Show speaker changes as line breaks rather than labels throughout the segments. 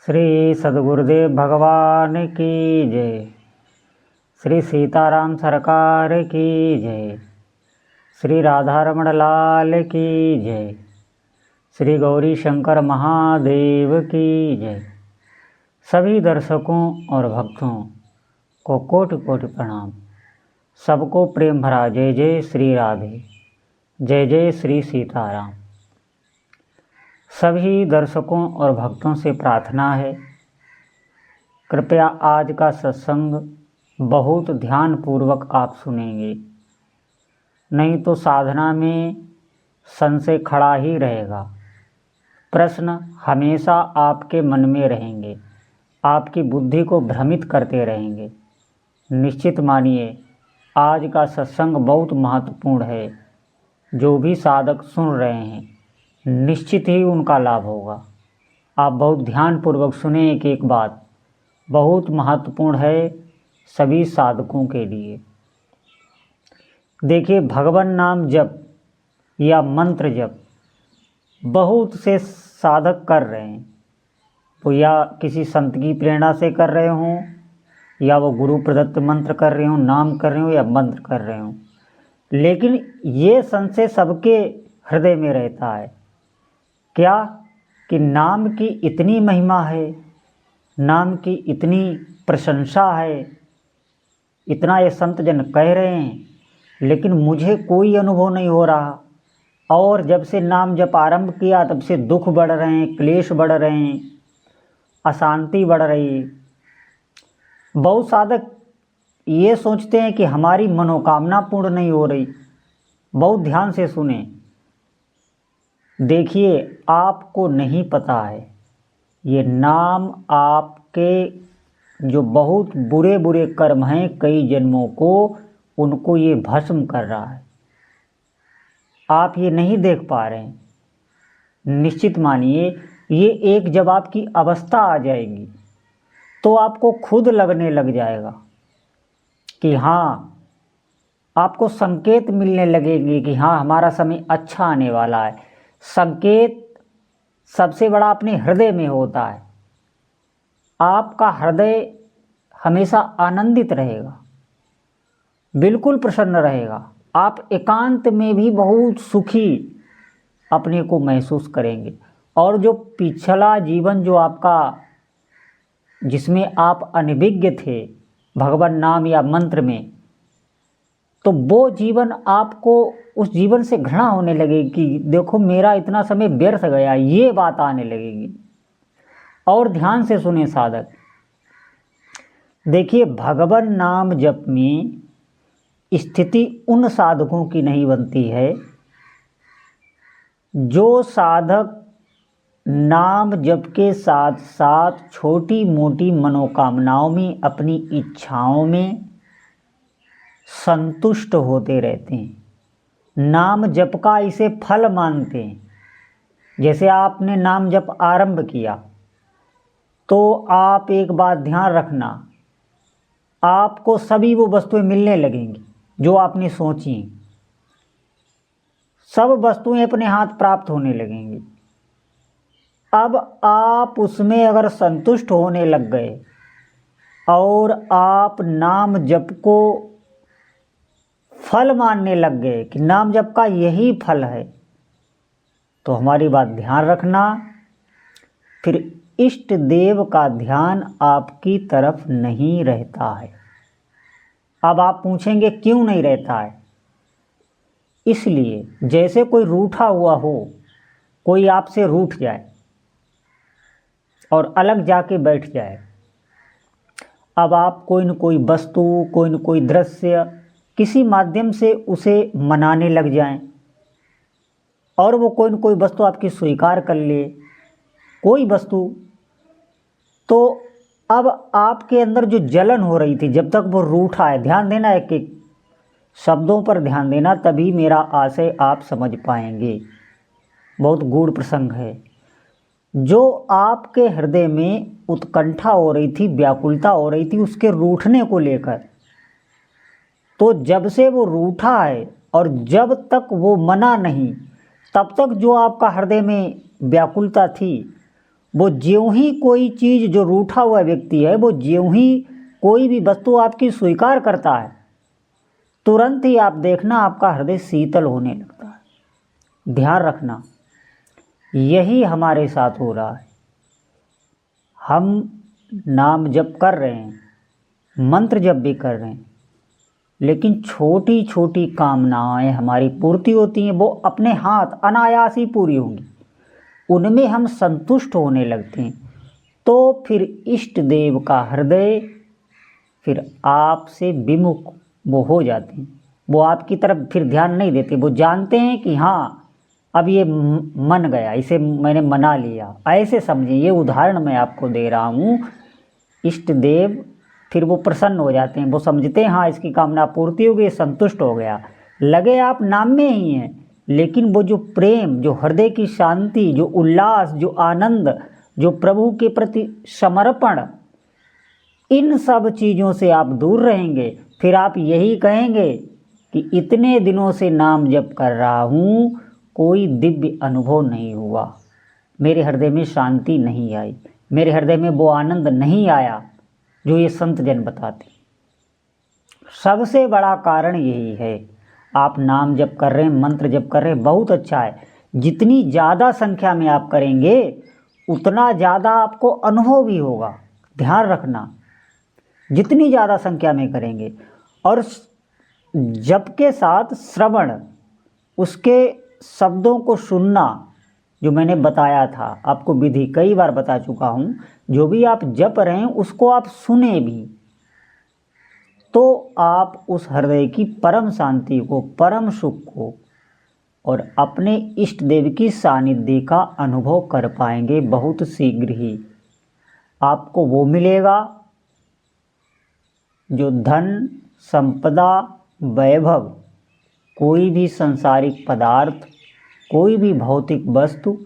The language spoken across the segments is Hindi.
श्री सद्गुरुदेव भगवान की जय। श्री सीताराम सरकार की जय। श्री राधारमण लाल की जय। श्री गौरी शंकर महादेव की जय। सभी दर्शकों और भक्तों को कोटि कोटि प्रणाम। सबको प्रेम भरा जय जय श्री राधे, जय जय श्री सीताराम। सभी दर्शकों और भक्तों से प्रार्थना है, कृपया आज का सत्संग बहुत ध्यानपूर्वक आप सुनेंगे, नहीं तो साधना में संशय खड़ा ही रहेगा। प्रश्न हमेशा आपके मन में रहेंगे, आपकी बुद्धि को भ्रमित करते रहेंगे। निश्चित मानिए आज का सत्संग बहुत महत्वपूर्ण है। जो भी साधक सुन रहे हैं निश्चित ही उनका लाभ होगा। आप बहुत ध्यानपूर्वक सुने। एक बात बहुत महत्वपूर्ण है सभी साधकों के लिए। देखिए, भगवान नाम जप या मंत्र जप बहुत से साधक कर रहे हैं। वो या किसी संत की प्रेरणा से कर रहे हों, या वो गुरु प्रदत्त मंत्र कर रहे हों, नाम कर रहे हों या मंत्र कर रहे हों, लेकिन ये संशय सबके हृदय में रहता है। क्या कि नाम की इतनी महिमा है, नाम की इतनी प्रशंसा है, इतना ये संत जन कह रहे हैं, लेकिन मुझे कोई अनुभव नहीं हो रहा। और जब से नाम जप आरंभ किया तब से दुख बढ़ रहे हैं, क्लेश बढ़ रहे हैं, अशांति बढ़ रही। बहुत साधक ये सोचते हैं कि हमारी मनोकामना पूर्ण नहीं हो रही। बहुत ध्यान से सुने। देखिए, आपको नहीं पता है ये नाम आपके जो बहुत बुरे बुरे कर्म हैं कई जन्मों को, उनको ये भस्म कर रहा है। आप ये नहीं देख पा रहे हैं। निश्चित मानिए ये एक जब आपकी अवस्था आ जाएगी तो आपको खुद लगने लग जाएगा कि हाँ, आपको संकेत मिलने लगेंगे कि हाँ हमारा समय अच्छा आने वाला है। संकेत सबसे बड़ा अपने हृदय में होता है। आपका हृदय हमेशा आनंदित रहेगा, बिल्कुल प्रसन्न रहेगा। आप एकांत में भी बहुत सुखी अपने को महसूस करेंगे। और जो पिछला जीवन जो आपका, जिसमें आप अनभिज्ञ थे भगवान नाम या मंत्र में, तो वो जीवन आपको उस जीवन से घृणा होने लगेगी कि देखो मेरा इतना समय व्यर्थ गया, ये बात आने लगेगी। और ध्यान से सुने साधक, देखिए भगवान नाम जप में स्थिति उन साधकों की नहीं बनती है जो साधक नाम जप के साथ साथ छोटी मोटी मनोकामनाओं में, अपनी इच्छाओं में संतुष्ट होते रहते हैं। नाम जप का इसे फल मानते हैं। जैसे आपने नाम जप आरंभ किया तो आप एक बात ध्यान रखना, आपको सभी वो वस्तुएं मिलने लगेंगी जो आपने सोची। सब वस्तुएं अपने हाथ प्राप्त होने लगेंगी। अब आप उसमें अगर संतुष्ट होने लग गए और आप नाम जप को फल मानने लग गए कि नाम जप का यही फल है, तो हमारी बात ध्यान रखना, फिर इष्ट देव का ध्यान आपकी तरफ नहीं रहता है। अब आप पूछेंगे क्यों नहीं रहता है? इसलिए जैसे कोई रूठा हुआ हो, कोई आपसे रूठ जाए और अलग जाके बैठ जाए। अब आप कोई न कोई वस्तु, कोई न कोई दृश्य, किसी माध्यम से उसे मनाने लग जाएं, और वो कोई न कोई वस्तु आपकी स्वीकार कर ले, कोई वस्तु, तो अब आपके अंदर जो जलन हो रही थी जब तक वो रूठा है, ध्यान देना, एक एक शब्दों पर ध्यान देना, तभी मेरा आशय आप समझ पाएंगे। बहुत गूढ़ प्रसंग है। जो आपके हृदय में उत्कंठा हो रही थी, व्याकुलता हो रही थी उसके रूठने को लेकर, तो जब से वो रूठा है और जब तक वो मना नहीं, तब तक जो आपका हृदय में व्याकुलता थी वो ज्यों ही कोई चीज़, जो रूठा हुआ व्यक्ति है, वो ज्यों ही कोई भी वस्तु आपकी स्वीकार करता है, तुरंत ही आप देखना आपका हृदय शीतल होने लगता है। ध्यान रखना, यही हमारे साथ हो रहा है। हम नाम जप कर रहे हैं, मंत्र जप भी कर रहे हैं, लेकिन छोटी छोटी कामनाएं हमारी पूर्ति होती हैं, वो अपने हाथ अनायास ही पूरी होंगी, उनमें हम संतुष्ट होने लगते हैं। तो फिर इष्ट देव का हृदय फिर आपसे विमुख वो हो जाते हैं, वो आपकी तरफ फिर ध्यान नहीं देते। वो जानते हैं कि हाँ अब ये मन गया, इसे मैंने मना लिया, ऐसे समझिए। ये उदाहरण मैं आपको दे रहा हूँ। इष्ट देव फिर वो प्रसन्न हो जाते हैं, वो समझते हैं हाँ इसकी कामना पूर्ति हो गई, संतुष्ट हो गया। लगे आप नाम में ही हैं, लेकिन वो जो प्रेम, जो हृदय की शांति, जो उल्लास, जो आनंद, जो प्रभु के प्रति समर्पण, इन सब चीज़ों से आप दूर रहेंगे। फिर आप यही कहेंगे कि इतने दिनों से नाम जप कर रहा हूँ, कोई दिव्य अनुभव नहीं हुआ, मेरे हृदय में शांति नहीं आई, मेरे हृदय में वो आनंद नहीं आया जो ये संत जन बताते। सबसे बड़ा कारण यही है। आप नाम जप कर रहे हैं, मंत्र जप कर रहे हैं, बहुत अच्छा है। जितनी ज़्यादा संख्या में आप करेंगे उतना ज़्यादा आपको अनुभव भी होगा। ध्यान रखना, जितनी ज़्यादा संख्या में करेंगे। और जप के साथ श्रवण, उसके शब्दों को सुनना, जो मैंने बताया था आपको, विधि कई बार बता चुका हूँ। जो भी आप जप रहे हैं उसको आप सुने भी, तो आप उस हृदय की परम शांति को, परम सुख को और अपने इष्ट देव की सानिध्य का अनुभव कर पाएंगे। बहुत शीघ्र ही आपको वो मिलेगा जो धन, संपदा, वैभव, कोई भी सांसारिक पदार्थ, कोई भी भौतिक वस्तु,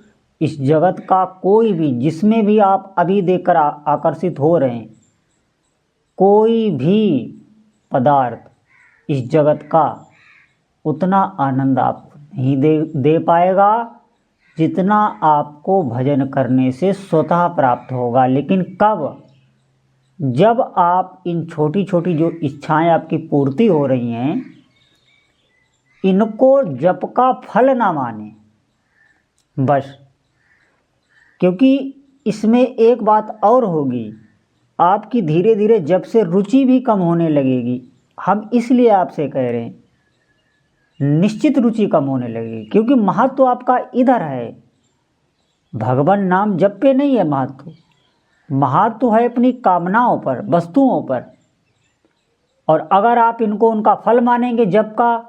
इस जगत का कोई भी, जिसमें भी आप अभी देखकर आकर्षित हो रहे हैं, कोई भी पदार्थ इस जगत का उतना आनंद आपको नहीं दे पाएगा जितना आपको भजन करने से स्वतः प्राप्त होगा। लेकिन कब? जब आप इन छोटी छोटी जो इच्छाएं आपकी पूर्ति हो रही हैं, इनको जप का फल ना माने बस। क्योंकि इसमें एक बात और होगी, आपकी धीरे धीरे जप से रुचि भी कम होने लगेगी। हम इसलिए आपसे कह रहे हैं, निश्चित रुचि कम होने लगेगी, क्योंकि महत्व आपका इधर है। भगवान नाम जप पे नहीं है महत्व, महत्व है अपनी कामनाओं पर, वस्तुओं पर। और अगर आप इनको उनका फल मानेंगे जप का,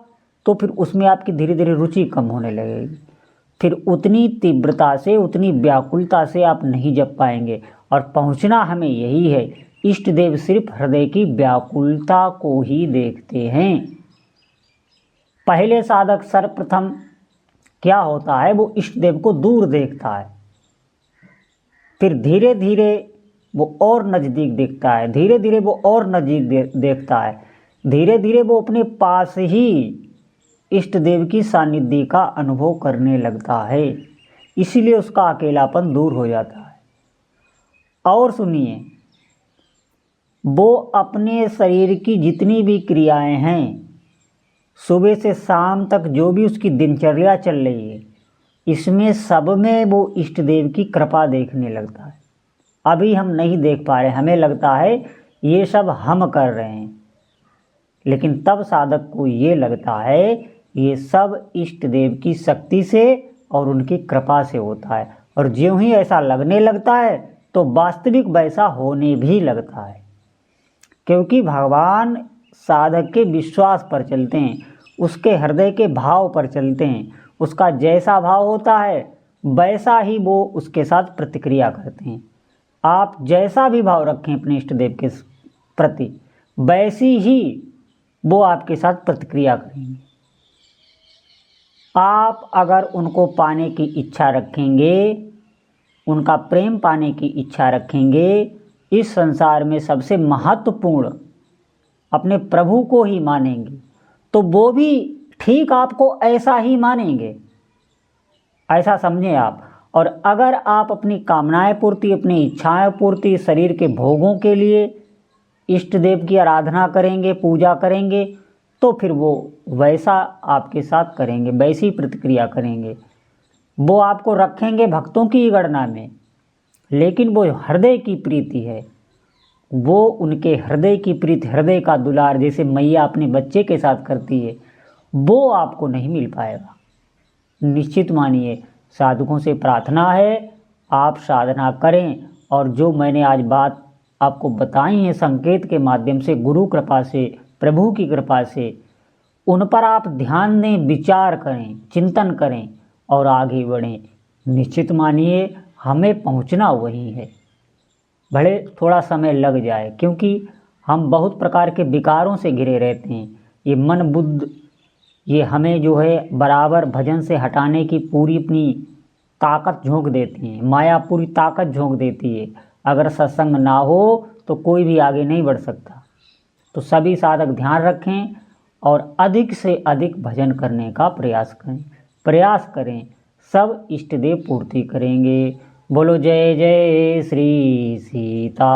तो फिर उसमें आपकी धीरे धीरे रुचि कम होने लगेगी। फिर उतनी तीव्रता से, उतनी व्याकुलता से आप नहीं जप पाएंगे। और पहुंचना हमें यही है। इष्ट देव सिर्फ हृदय की व्याकुलता को ही देखते हैं। पहले साधक सर्वप्रथम क्या होता है, वो इष्ट देव को दूर देखता है, फिर धीरे धीरे वो और नज़दीक देखता है, धीरे धीरे वो और नज़दीक देखता है, धीरे धीरे वो अपने पास ही इष्ट देव की सानिध्य का अनुभव करने लगता है। इसीलिए उसका अकेलापन दूर हो जाता है। और सुनिए, वो अपने शरीर की जितनी भी क्रियाएं हैं, सुबह से शाम तक जो भी उसकी दिनचर्या चल रही है, इसमें सब में वो इष्ट देव की कृपा देखने लगता है। अभी हम नहीं देख पा रहे, हमें लगता है ये सब हम कर रहे हैं, लेकिन तब साधक को ये लगता है ये सब इष्ट देव की शक्ति से और उनकी कृपा से होता है। और ज्यों ही ऐसा लगने लगता है तो वास्तविक वैसा होने भी लगता है, क्योंकि भगवान साधक के विश्वास पर चलते हैं, उसके हृदय के भाव पर चलते हैं। उसका जैसा भाव होता है वैसा ही वो उसके साथ प्रतिक्रिया करते हैं। आप जैसा भी भाव रखें अपने इष्ट देव के प्रति, वैसी ही वो आपके साथ प्रतिक्रिया करेंगे। आप अगर उनको पाने की इच्छा रखेंगे, उनका प्रेम पाने की इच्छा रखेंगे, इस संसार में सबसे महत्वपूर्ण अपने प्रभु को ही मानेंगे, तो वो भी ठीक आपको ऐसा ही मानेंगे। ऐसा समझें आप। और अगर आप अपनी कामनाएं पूर्ति, अपनी इच्छाएं पूर्ति, शरीर के भोगों के लिए इष्ट देव की आराधना करेंगे, पूजा करेंगे, तो फिर वो वैसा आपके साथ करेंगे, वैसी प्रतिक्रिया करेंगे। वो आपको रखेंगे भक्तों की ही गणना में, लेकिन वो हृदय की प्रीति है, वो उनके हृदय की प्रीति, हृदय का दुलार, जैसे मैया अपने बच्चे के साथ करती है, वो आपको नहीं मिल पाएगा। निश्चित मानिए, साधकों से प्रार्थना है आप साधना करें, और जो मैंने आज बात आपको बताई है संकेत के माध्यम से, गुरु कृपा से, प्रभु की कृपा से, उन पर आप ध्यान दें, विचार करें, चिंतन करें और आगे बढ़ें। निश्चित मानिए हमें पहुंचना वही है, भले थोड़ा समय लग जाए, क्योंकि हम बहुत प्रकार के विकारों से घिरे रहते हैं। ये मन बुद्ध, ये हमें जो है बराबर भजन से हटाने की पूरी अपनी ताकत झोंक देती हैं, माया पूरी ताकत झोंक देती है। अगर सत्संग ना हो तो कोई भी आगे नहीं बढ़ सकता। तो सभी साधक ध्यान रखें और अधिक से अधिक भजन करने का प्रयास करें, सब इष्ट देव पूर्ति करेंगे। बोलो जय जय श्री सीताराम।